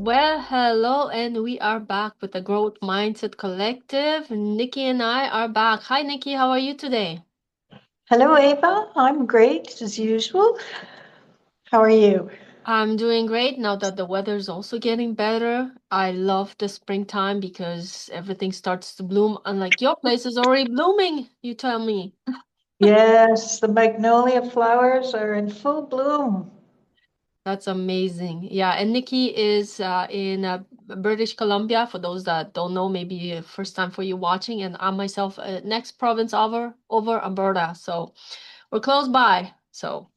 Well, hello, and we are back with the Growth Mindset Collective. Nikki and I are back. Hi, Nikki, how are you today? Hello, Ava. I'm great as usual. How are you? I'm doing great now that the weather's also getting better. I love the springtime because everything starts to bloom, unlike your place is already blooming, you tell me. Yes, the magnolia flowers are in full bloom. That's amazing. Yeah, and Nikki is in British Columbia. For those that don't know, maybe first time for you watching, and I myself, next province over Alberta. So we're close by. So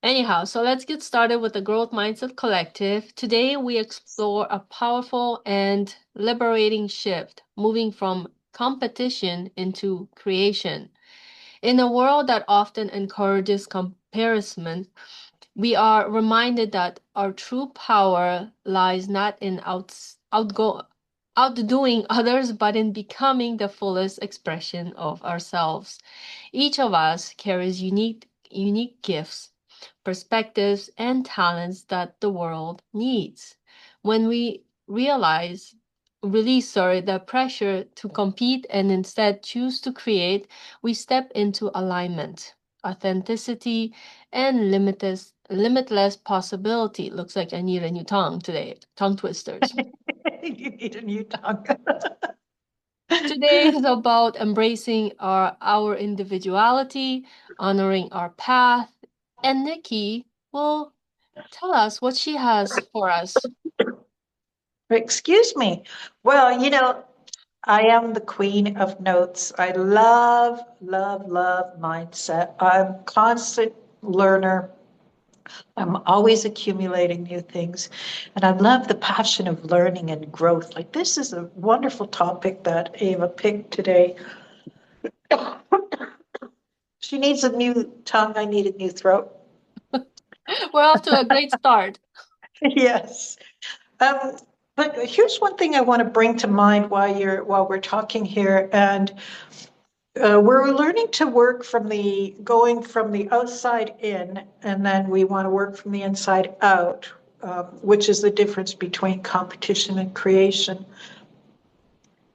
anyhow, so let's get started with the Growth Mindset Collective. Today we explore a powerful and liberating shift, moving from competition into creation. In a world that often encourages comparison, we are reminded that our true power lies not in outdoing others, but in becoming the fullest expression of ourselves. Each of us carries unique gifts, perspectives, and talents that the world needs. When we release the pressure to compete and instead choose to create, we step into alignment, authenticity, and limitless possibility. Looks like I need a new tongue today. Tongue twisters. You need a new tongue. Today is about embracing our individuality, honoring our path, and Nikki will tell us what she has for us. Excuse me. Well, I am the queen of notes. I love, love, love mindset. I'm a constant learner. I'm always accumulating new things. And I love the passion of learning and growth. Like, this is a wonderful topic that Ava picked today. She needs a new tongue. I need a new throat. We're off to a great start. Yes. Um, but here's one thing I want to bring to mind while we're talking here, and we're learning to work going from the outside in, and then we want to work from the inside out, which is the difference between competition and creation.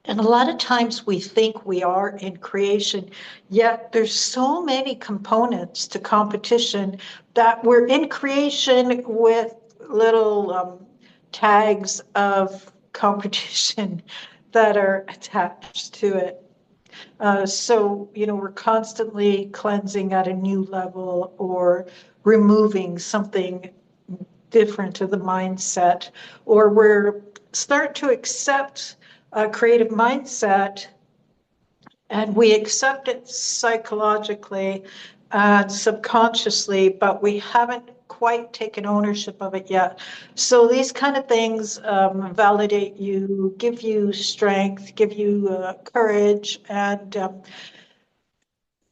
And a lot of times we think we are in creation, yet there's so many components to competition that we're in creation with little tags of competition that are attached to it. We're constantly cleansing at a new level or removing something different to the mindset, or we're start to accept a creative mindset and we accept it psychologically and subconsciously, but we haven't quite taken ownership of it yet. So these kind of things validate you, give you strength, give you courage, and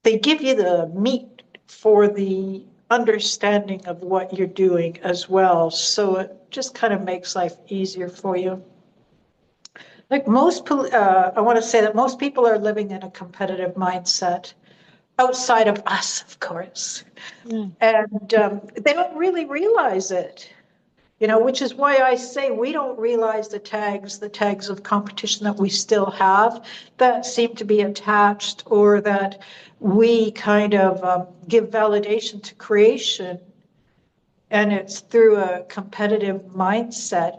they give you the meat for the understanding of what you're doing as well. So it just kind of makes life easier for you. I want to say that most people are living in a competitive mindset outside of us, of course, Mm. and they don't really realize it. Which is why I say we don't realize the tags of competition that we still have that seem to be attached, or that we kind of give validation to creation. And it's through a competitive mindset.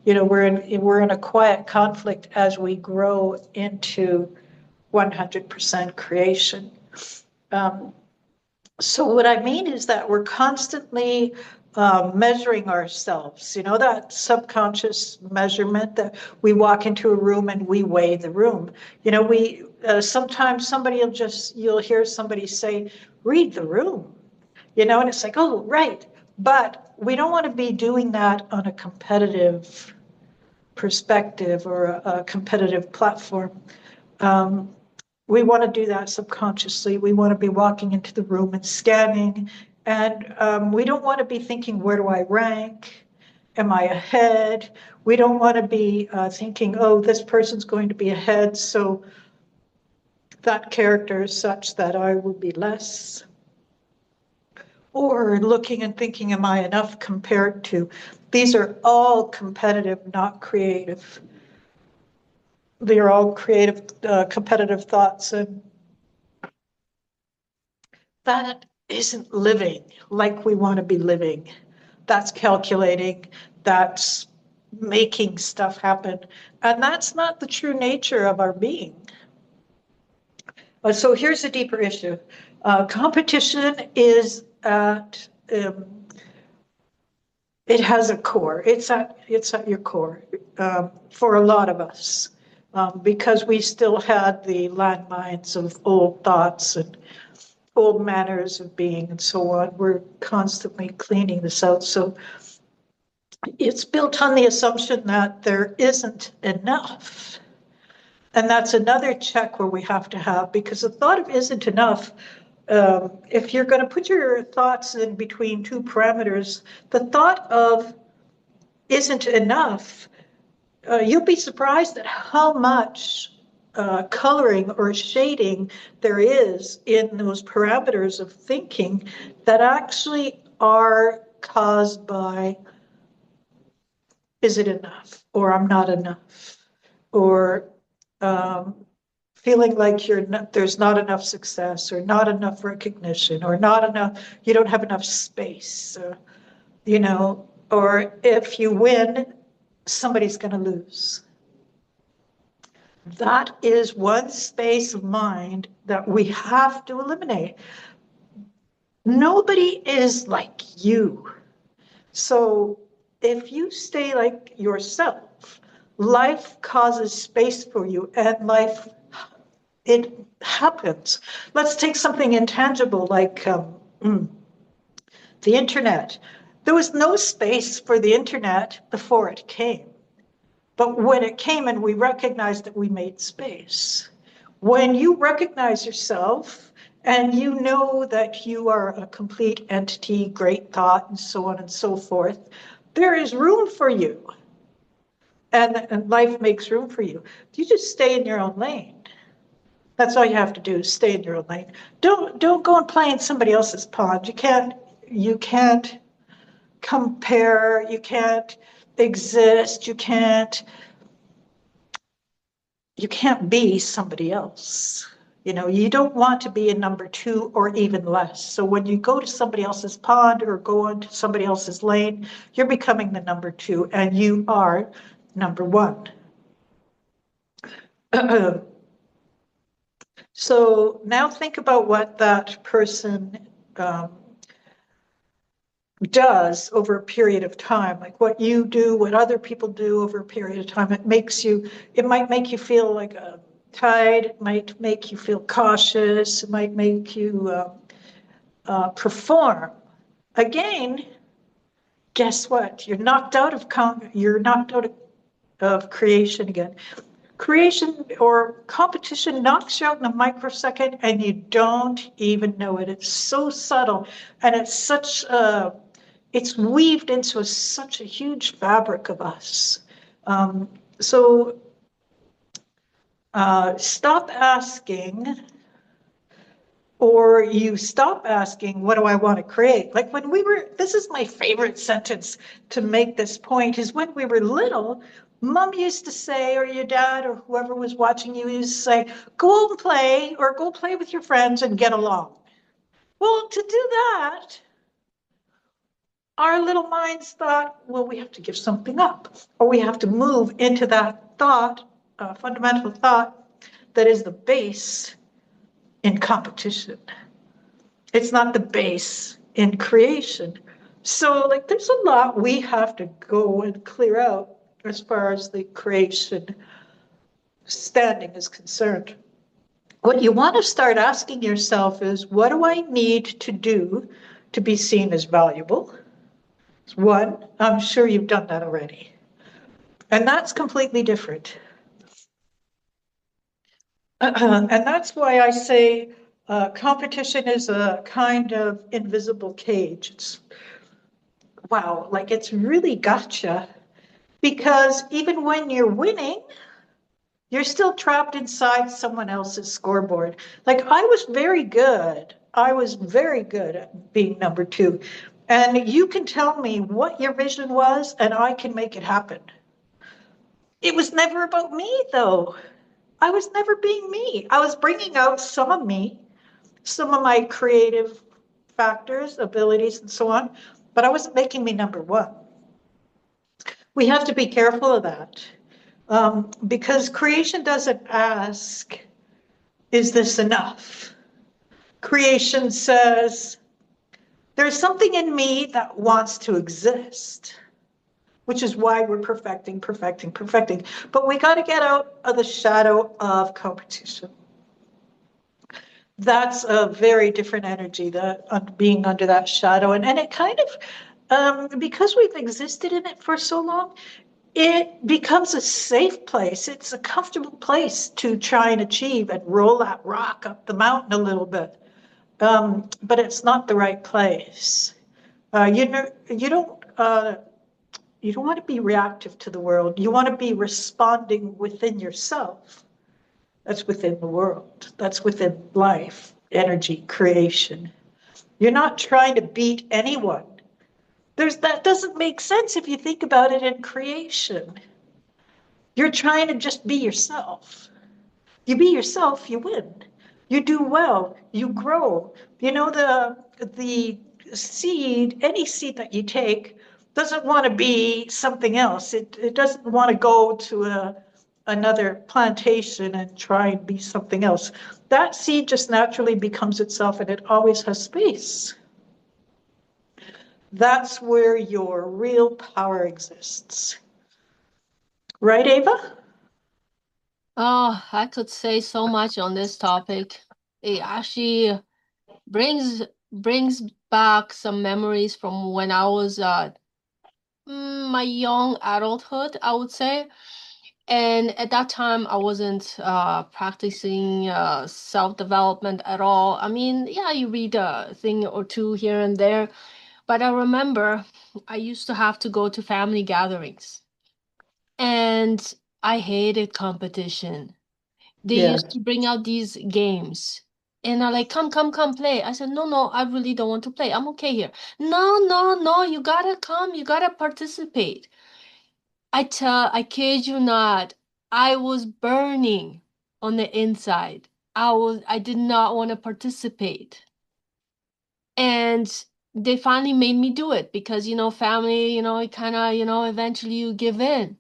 We're in a quiet conflict as we grow into 100% creation. Um, so what I mean is that we're constantly measuring ourselves. That subconscious measurement that we walk into a room and we weigh the room. We sometimes you'll hear somebody say, "Read the room," and it's like, oh, right. But we don't want to be doing that on a competitive perspective or a competitive platform. Um, we want to do that subconsciously. We want to be walking into the room and scanning. And we don't want to be thinking, where do I rank? Am I ahead? We don't want to be thinking, oh, this person's going to be ahead, so that character is such that I will be less. Or looking and thinking, am I enough compared to These are all competitive, not creative. They are all creative, competitive thoughts, and that isn't living like we want to be living. That's calculating, that's making stuff happen, and that's not the true nature of our being. So here's a deeper issue. Competition is at, it has a core. It's at your core for a lot of us, because we still had the landmines of old thoughts and old manners of being and so on. We're constantly cleaning this out. So it's built on the assumption that there isn't enough. And that's another check where we have to have, because the thought of isn't enough, if you're going to put your thoughts in between two parameters, the thought of isn't enough, you'll be surprised at how much coloring or shading there is in those parameters of thinking that actually are caused by is it enough, or I'm not enough, or feeling like there's not enough success, or not enough recognition, or not enough, you don't have enough space, or if you win, somebody's going to lose. That is one space of mind that we have to eliminate. Nobody is like you. So if you stay like yourself, life causes space for you, and it happens. Let's take something intangible like the internet. There was no space for the internet before it came. But when it came and we recognized that, we made space. When you recognize yourself and you know that you are a complete entity, great thought, and so on and so forth, there is room for you. And life makes room for you. You just stay in your own lane. That's all you have to do, is stay in your own lane. Don't go and play in somebody else's pond. You can't compare, you can't exist, you can't be somebody else. You don't want to be a number two or even less. So when you go to somebody else's pond or go into somebody else's lane, you're becoming the number two, and you are number one. So now think about what that person does over a period of time, like what you do, what other people do over a period of time. It might make you feel like tired, it might make you feel cautious, it might make you perform. Again, guess what? You're knocked out of creation again. Creation or competition knocks you out in a microsecond, and you don't even know it. It's so subtle, and it's weaved into such a huge fabric of us. So stop asking, or you stop asking, what do I want to create? Like this is my favorite sentence to make this point, is when we were little, Mom used to say, or your dad, or whoever was watching you used to say, go and play, or go play with your friends and get along. Well, to do that, our little minds thought, well, we have to give something up, or we have to move into that thought, fundamental thought, that is the base in competition. It's not the base in creation. So there's a lot we have to go and clear out as far as the creation standing is concerned. What you want to start asking yourself is, what do I need to do to be seen as valuable? One, I'm sure you've done that already. And that's completely different. And that's why I say competition is a kind of invisible cage. It's really gotcha. Because even when you're winning, you're still trapped inside someone else's scoreboard. I was very good. I was very good at being number two. And you can tell me what your vision was, and I can make it happen. It was never about me, though. I was never being me. I was bringing out some of me, some of my creative factors, abilities, and so on, but I wasn't making me number one. We have to be careful of that because creation doesn't ask, is this enough? Creation says, there's something in me that wants to exist, which is why we're perfecting, perfecting, perfecting. But we got to get out of the shadow of competition. That's a very different energy, that being under that shadow. And it kind of, because we've existed in it for so long, it becomes a safe place. It's a comfortable place to try and achieve and roll that rock up the mountain a little bit. But it's not the right place. You know, you don't want to be reactive to the world. You want to be responding within yourself. That's within the world. That's within life, energy, creation. You're not trying to beat anyone. That doesn't make sense if you think about it in creation. You're trying to just be yourself. You be yourself, you win. You do well, you grow. You know, the seed, any seed that you take, doesn't want to be something else. It doesn't want to go to another plantation and try and be something else. That seed just naturally becomes itself and it always has space. That's where your real power exists. Right, Ava? Oh, I could say so much on this topic. It actually brings brings back some memories from when I was my young adulthood, I would say. And at that time, I wasn't practicing self-development at all. I mean, yeah, you read a thing or two here and there, but I remember I used to have to go to family gatherings, and I hated competition. They Yeah. used to bring out these games. And I like, come, come, come, play. I said, no, no, I really don't want to play. I'm okay here. No, no, no, you gotta come. You gotta participate. I kid you not, I was burning on the inside. I did not want to participate. And they finally made me do it because, family, it kind of, eventually you give in.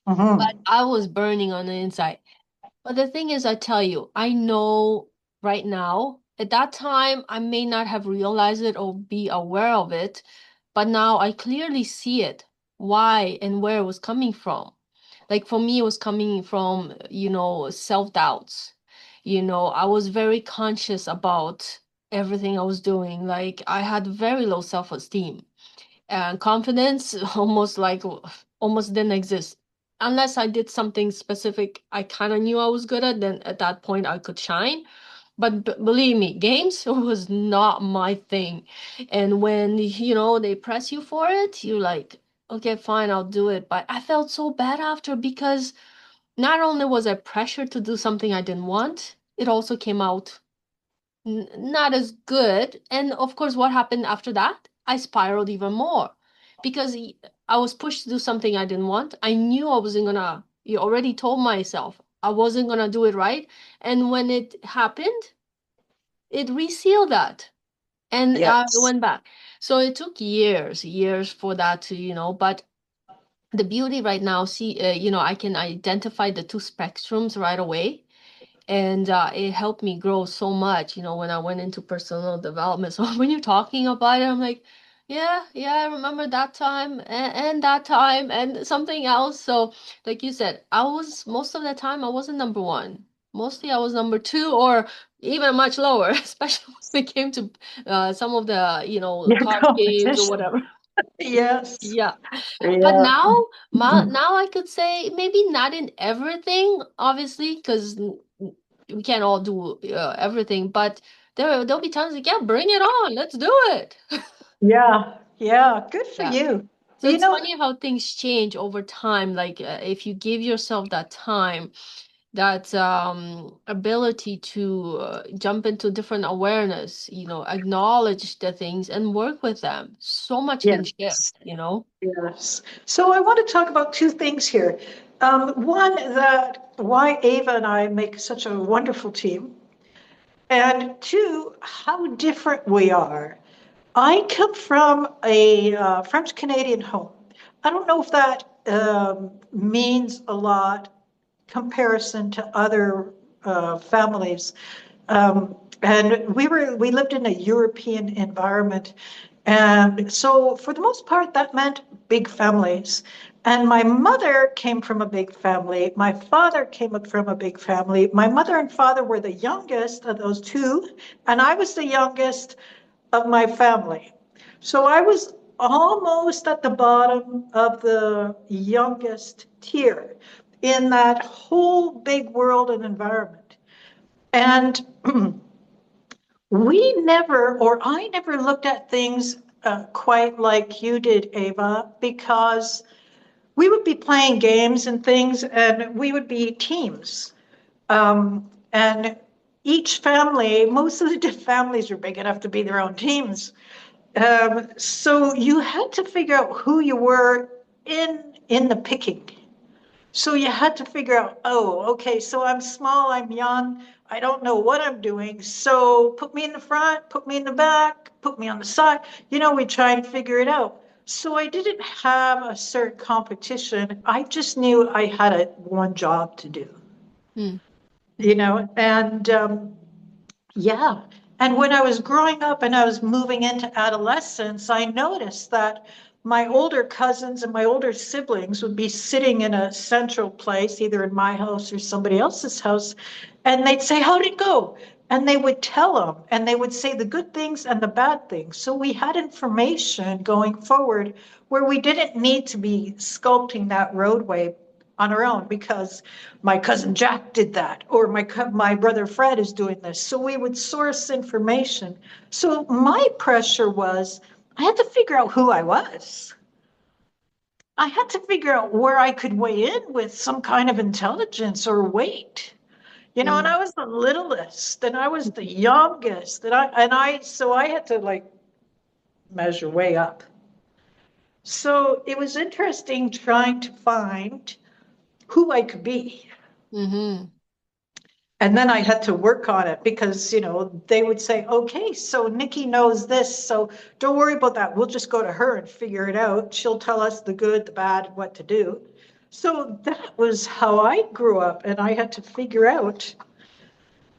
But Mm-hmm. I was burning on the inside. But the thing is, I tell you, I know right now, at that time, I may not have realized it or be aware of it, but now I clearly see it, why and where it was coming from. Like for me, it was coming from, self-doubts. I was very conscious about everything I was doing. Like I had very low self-esteem and confidence almost didn't exist unless I did something specific I kind of knew I was good at. Then at that point I could shine, but believe me, games was not my thing. And when they press you for it, you're like, okay, fine, I'll do it. But I felt so bad after because not only was I pressured to do something I didn't want, it also came out not as good. And of course, what happened after that? I spiraled even more because I was pushed to do something I didn't want. I knew I wasn't gonna, you already told myself I wasn't gonna do it right. And when it happened, it resealed that and I Yes. went back. So it took years for that to, but the beauty right now, see, I can identify the two spectrums right away, and it helped me grow so much, when I went into personal development. So when you're talking about it, I'm like, yeah, yeah, I remember that time and that time and something else. So like you said, I was most of the time I wasn't number one. Mostly I was number two or even much lower, especially when it came to some of the, Your card games or competition. whatever. Yes. Yeah. But Yeah. now I could say maybe not in everything, obviously, because we can't all do everything. But there'll be times like, yeah, bring it on, let's do it. Yeah. Yeah. Good for Yeah. you. So You it's know, funny how things change over time. Like if you give yourself that time, that ability to jump into different awareness, acknowledge the things and work with them. So much can Yes. shift. Yes. So I want to talk about two things here. One, that why Ava and I make such a wonderful team, and two, how different we are. I come from a French Canadian home. I don't know if that means a lot comparison to other families. And we lived in a European environment, and so for the most part, that meant big families. And my mother came from a big family. My father came up from a big family. My mother and father were the youngest of those two, and I was the youngest of my family. So I was almost at the bottom of the youngest tier in that whole big world and environment. And we never, or I never looked at things quite like you did, Ava, because we would be playing games and things, and we would be teams. And each family, most of the families are big enough to be their own teams. So you had to figure out who you were in the picking. So you had to figure out, oh, okay, so I'm small, I'm young, I don't know what I'm doing. So put me in the front, put me in the back, put me on the side. We try and figure it out. So I didn't have a certain competition. I just knew I had one job to do, Mm, and yeah. And when I was growing up and I was moving into adolescence, I noticed that my older cousins and my older siblings would be sitting in a central place, either in my house or somebody else's house, and they'd say, "How'd it go?" And they would tell them, and they would say the good things and the bad things. So we had information going forward where we didn't need to be sculpting that roadway on our own because my cousin Jack did that, or my brother Fred is doing this. So we would source information. So my pressure was I had to figure out who I was. I had to figure out where I could weigh in with some kind of intelligence or weight. And mm, I was the littlest and I was the youngest so I had to like measure way up. So it was interesting trying to find who I could be. mm-hmm. And then I had to work on it because, they would say, okay, so Nikki knows this. So don't worry about that. We'll just go to her and figure it out. She'll tell us the good, the bad, what to do. So that was how I grew up. And I had to figure out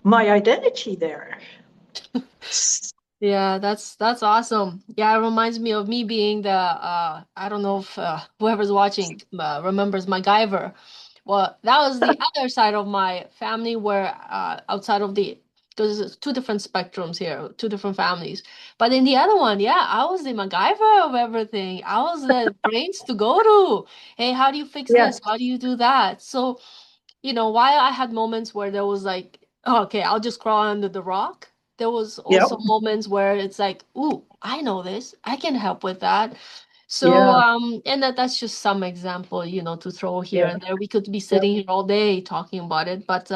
my identity there. Yeah, that's awesome. Yeah, it reminds me of me being the I don't know if whoever's watching remembers MacGyver. Well, that was the other side of my family where outside of the because it's two different spectrums here, two different families. But in the other one, yeah, I was the MacGyver of everything. I was the brains to go to. Hey, how do you fix Yeah. this? How do you do that? So while I had moments where there was like, oh, okay, I'll just crawl under the rock, there was also Yep. moments where it's like, ooh, I know this. I can help with that. So, Yeah. and that's just some example, to throw here Yeah. and there. We could be Yep. sitting here all day talking about it, but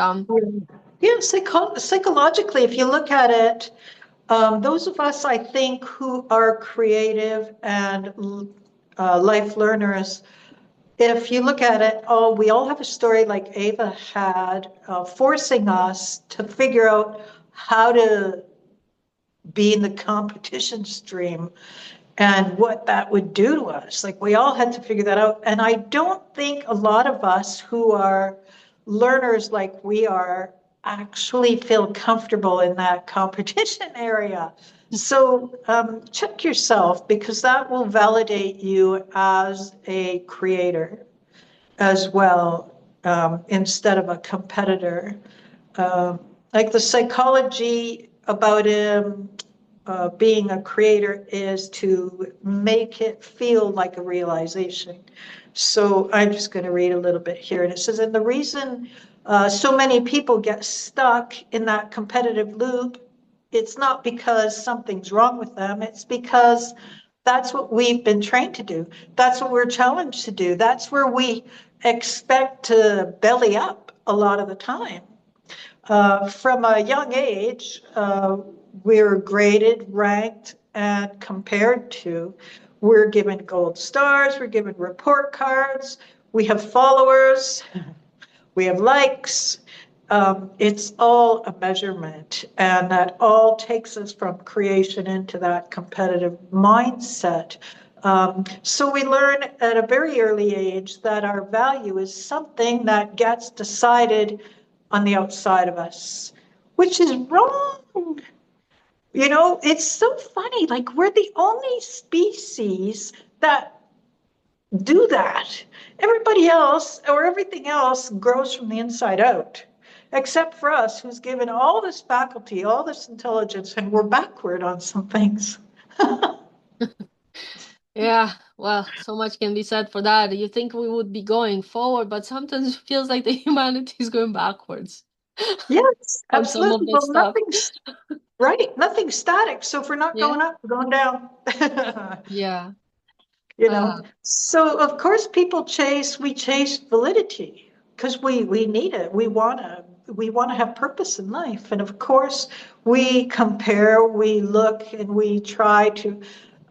Yeah. Psychologically, if you look at it, those of us, I think, who are creative and life learners, if you look at it, oh, we all have a story like Ava had, forcing us to figure out how to be in the competition stream and what that would do to us. Like we all had to figure that out. And I don't think a lot of us who are learners like we are actually feel comfortable in that competition area. So check yourself because that will validate you as a creator as well, instead of a competitor. Like the psychology about being a creator is to make it feel like a realization. So I'm just going to read a little bit here. And it says, and the reason so many people get stuck in that competitive loop, it's not because something's wrong with them, it's because that's what we've been trained to do. That's what we're challenged to do. That's where we expect to belly up a lot of the time. From a young age, we're graded, ranked, and compared to. We're given gold stars, we're given report cards, we have followers, we have likes. It's all a measurement, and that all takes us from creation into that competitive mindset. So we learn at a very early age that our value is something that gets decided on the outside of us, which is wrong. You know, it's so funny. Like, we're the only species that do that. Everybody else or everything else grows from the inside out, except for us, who's given all this faculty, all this intelligence, and we're backward on some things. Yeah, well, so much can be said for that. You think we would be going forward, but sometimes it feels like the humanity is going backwards Yes, on some of absolutely. that Well, stuff. nothing's right, nothing's static. So if we're not Yeah, going up, we're going down. yeah. You know, Uh, so of course we chase validity because we need it. We want to have purpose in life, and of course we compare, we look, and we try to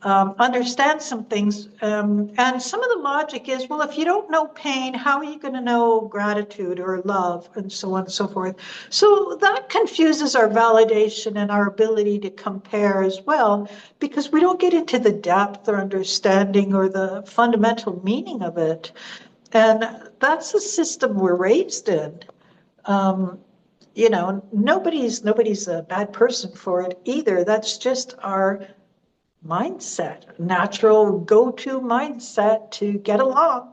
understand some things. And some of the logic is, well, if you don't know pain, how are you going to know gratitude or love, and so on and so forth. So that confuses our validation and our ability to compare as well, because we don't get into the depth or understanding or the fundamental meaning of it. And that's the system we're raised in. Um, nobody's a bad person for it either. That's just our mindset, natural go-to mindset to get along.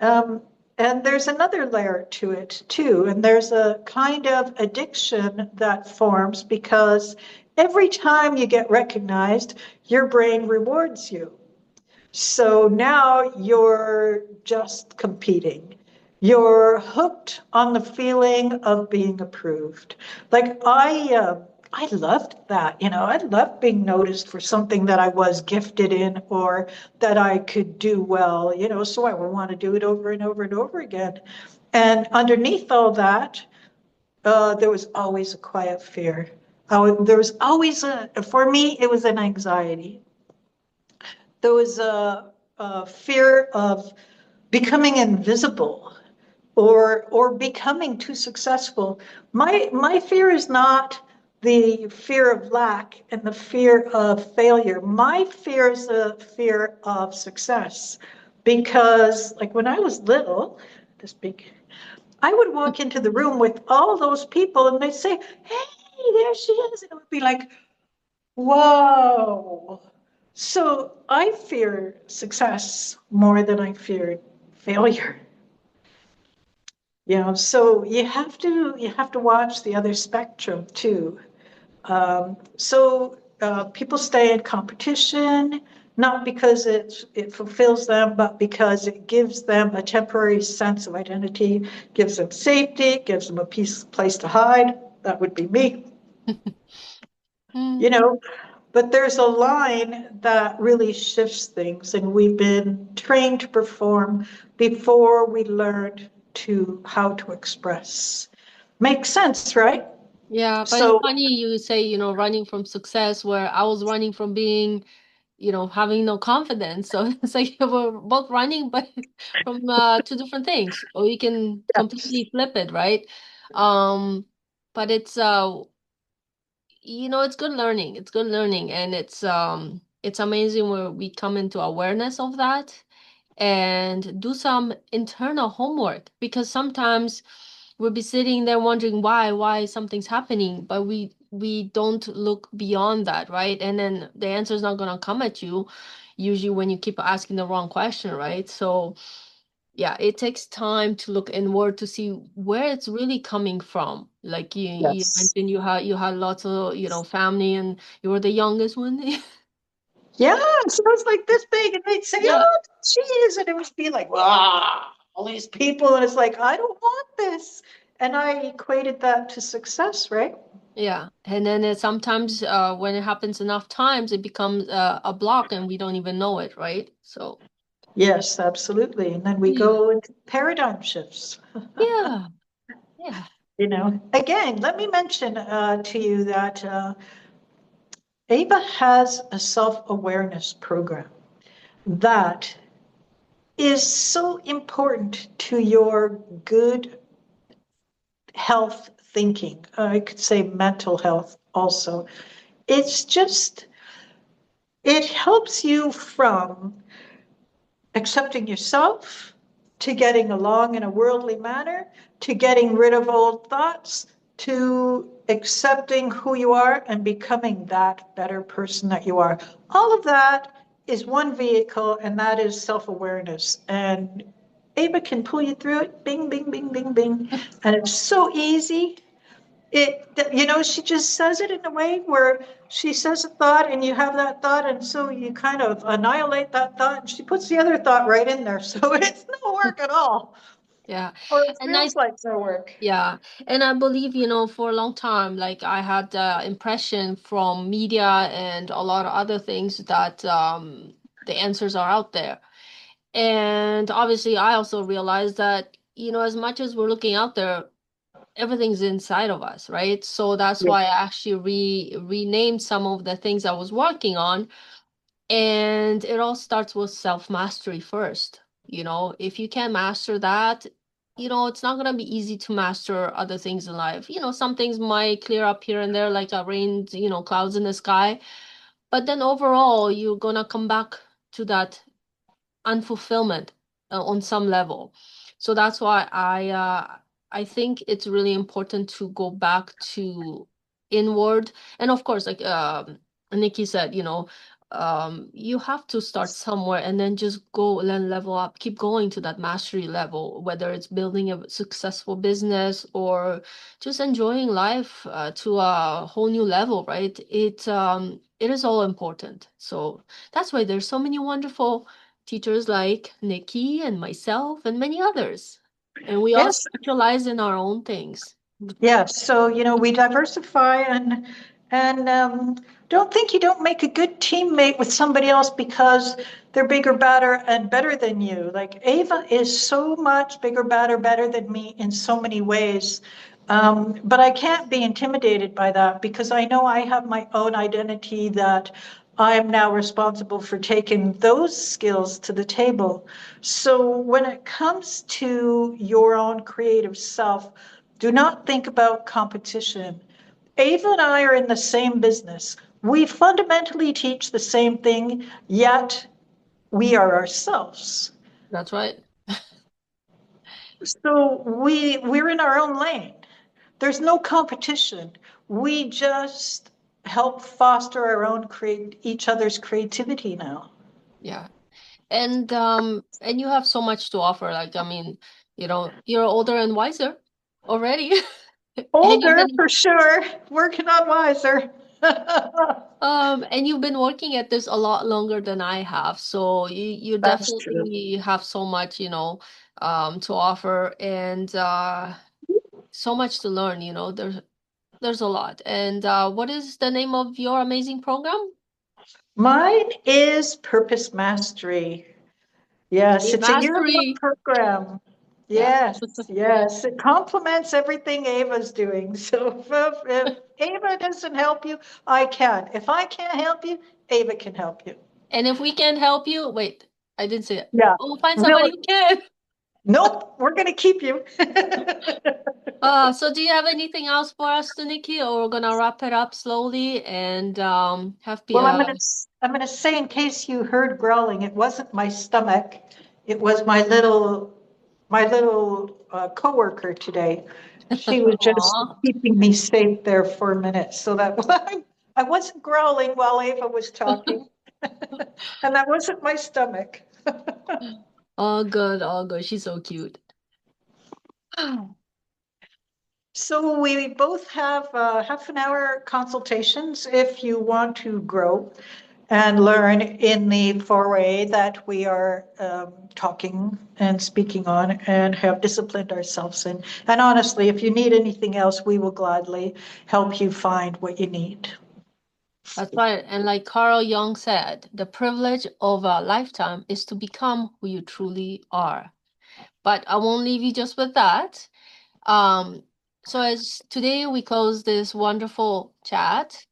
um, and there's another layer to it too. And there's a kind of addiction that forms because every time you get recognized, your brain rewards you. So now you're just competing. You're hooked on the feeling of being approved. Like I loved that. I loved being noticed for something that I was gifted in or that I could do well. So I would want to do it over and over and over again. And underneath all that, there was always a quiet fear. There was always for me, it was an anxiety. There was a fear of becoming invisible or becoming too successful. My fear is not the fear of lack and the fear of failure. My fear is the fear of success. Because like when I was little, this big, I would walk into the room with all those people and they'd say, "Hey, there she is." And it would be like, whoa. So I fear success more than I fear failure. So you have to watch the other spectrum too. So people stay in competition not because it fulfills them, but because it gives them a temporary sense of identity, gives them safety, gives them a place to hide. That would be me. mm, You know, but there's a line that really shifts things, and we've been trained to perform before we learned to how to express. Makes sense, right? yeah, but it's So funny you say, running from success where I was running from being, having no confidence. So it's like we're both running, but from two different things. Or you can yes, completely flip it, right? Um, but it's good learning. It's good learning, and it's amazing where we come into awareness of that and do some internal homework because sometimes we'll be sitting there wondering why something's happening, but we don't look beyond that, right? And then the answer is not gonna come at you usually when you keep asking the wrong question, right? So yeah, it takes time to look inward to see where it's really coming from. Like you yes. mentioned, you had lots of family, and you were the youngest one. Yeah, so it's like this big, and they'd say, Yeah, "Oh, she is," and it would be like, "Wow, all these people," and it's like, I don't want this, and I equated that to success, right? yeah, and then sometimes when it happens enough times, it becomes a block, and we don't even know it, right? So Yes, absolutely. And then we Yeah. go into paradigm shifts. Yeah. Yeah. Again, let me mention to you that Ava has a self-awareness program that is so important to your good health thinking. I could say mental health also. It's just, it helps you from accepting yourself, to getting along in a worldly manner, to getting rid of old thoughts, to accepting who you are and becoming that better person that you are. All of that is one vehicle, and that is self awareness. And Ava can pull you through it, bing, bing, bing, bing, bing. And it's so easy. She just says it in a way where she says a thought and you have that thought, and so you kind of annihilate that thought, and she puts the other thought right in there. So it's no work at all, Yeah. or it And I feels like no work. Yeah, and I believe, for a long time, like I had the impression from media and a lot of other things that the answers are out there. And obviously, I also realized that, as much as we're looking out there, everything's inside of us, right? So that's Yeah. why I actually renamed some of the things I was working on, and it all starts with self-mastery first. If you can master that, it's not going to be easy to master other things in life. Some things might clear up here and there, like a rain, clouds in the sky. But then overall, you're going to come back to that unfulfillment on some level. So that's why I think it's really important to go back to inward. And of course, like Nikki said, you have to start somewhere and then just go and level up, keep going to that mastery level, whether it's building a successful business or just enjoying life to a whole new level, right? It is all important. So that's why there's so many wonderful teachers like Nikki and myself and many others. And we all Yes. specialize in our own things. Yes. So, we diversify, and don't think you don't make a good teammate with somebody else because they're bigger, badder, and better than you. Like Ava is so much bigger, badder, better than me in so many ways. But I can't be intimidated by that because I know I have my own identity that I am now responsible for taking those skills to the table. So when it comes to your own creative self, do not think about competition. Ava and I are in the same business. We fundamentally teach the same thing, yet we are ourselves. That's right. So we're in our own lane. There's no competition. We just help foster our own create each other's creativity now. Yeah. And you have so much to offer. Like, I mean, you're older and wiser already. And you've Older been for sure, working on wiser. and you've been working at this a lot longer than I have. So you That's true. definitely have so much, to offer and so much to learn, there's a lot. And what is the name of your amazing program? Mine is Purpose Mastery. Yes, Hey, it's a year-long mastery. program. Yeah. Yes, yes. It complements everything Ava's doing. So if Ava doesn't help you, I can. If I can't help you, Ava can help you. And if we can't help you, wait, I didn't say it. Yeah. We'll find somebody Really? who can. Nope, we're going to keep you. So do you have anything else for us, Nikki, or we're gonna wrap it up slowly and have be Well, I'm gonna say in case you heard growling, it wasn't my stomach. It was my little coworker today. She was just Aw. keeping me safe there for a minute, so that I wasn't growling while Ava was talking, and that wasn't my stomach. All good, all good. She's so cute. So we both have half an hour consultations if you want to grow and learn in the foray that we are talking and speaking on and have disciplined ourselves in. And honestly, if you need anything else, we will gladly help you find what you need. That's right. And like Carl Jung said, the privilege of a lifetime is to become who you truly are. But I won't leave you just with that. Um, so as today we close this wonderful chat,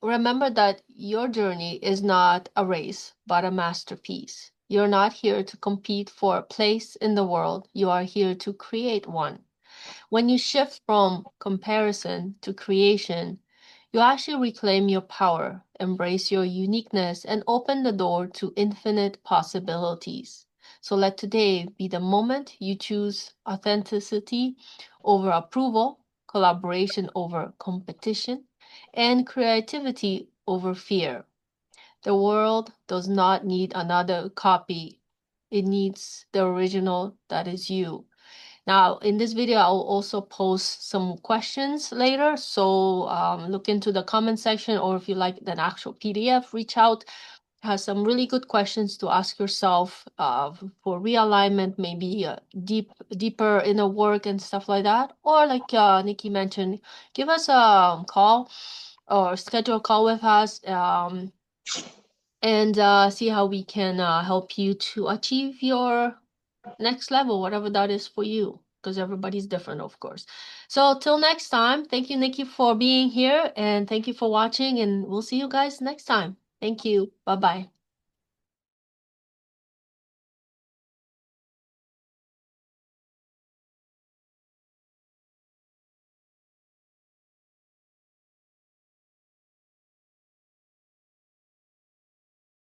remember that your journey is not a race, but a masterpiece. You're not here to compete for a place in the world. You are here to create one. When you shift from comparison to creation, you actually reclaim your power, embrace your uniqueness, and open the door to infinite possibilities. So let today be the moment you choose authenticity over approval, collaboration over competition, and creativity over fear. The world does not need another copy. It needs the original that is you. Now, in this video, I'll also post some questions later. So look into the comment section, or if you like an actual PDF, reach out. Has some really good questions to ask yourself for realignment, maybe deeper inner work and stuff like that. Or like Nikki mentioned, give us a call or schedule a call with us. And see how we can help you to achieve your next level, whatever that is for you, because everybody's different, of course. So till next time, thank you, Nikki, for being here, and thank you for watching, and we'll see you guys next time. Thank you. Bye-bye.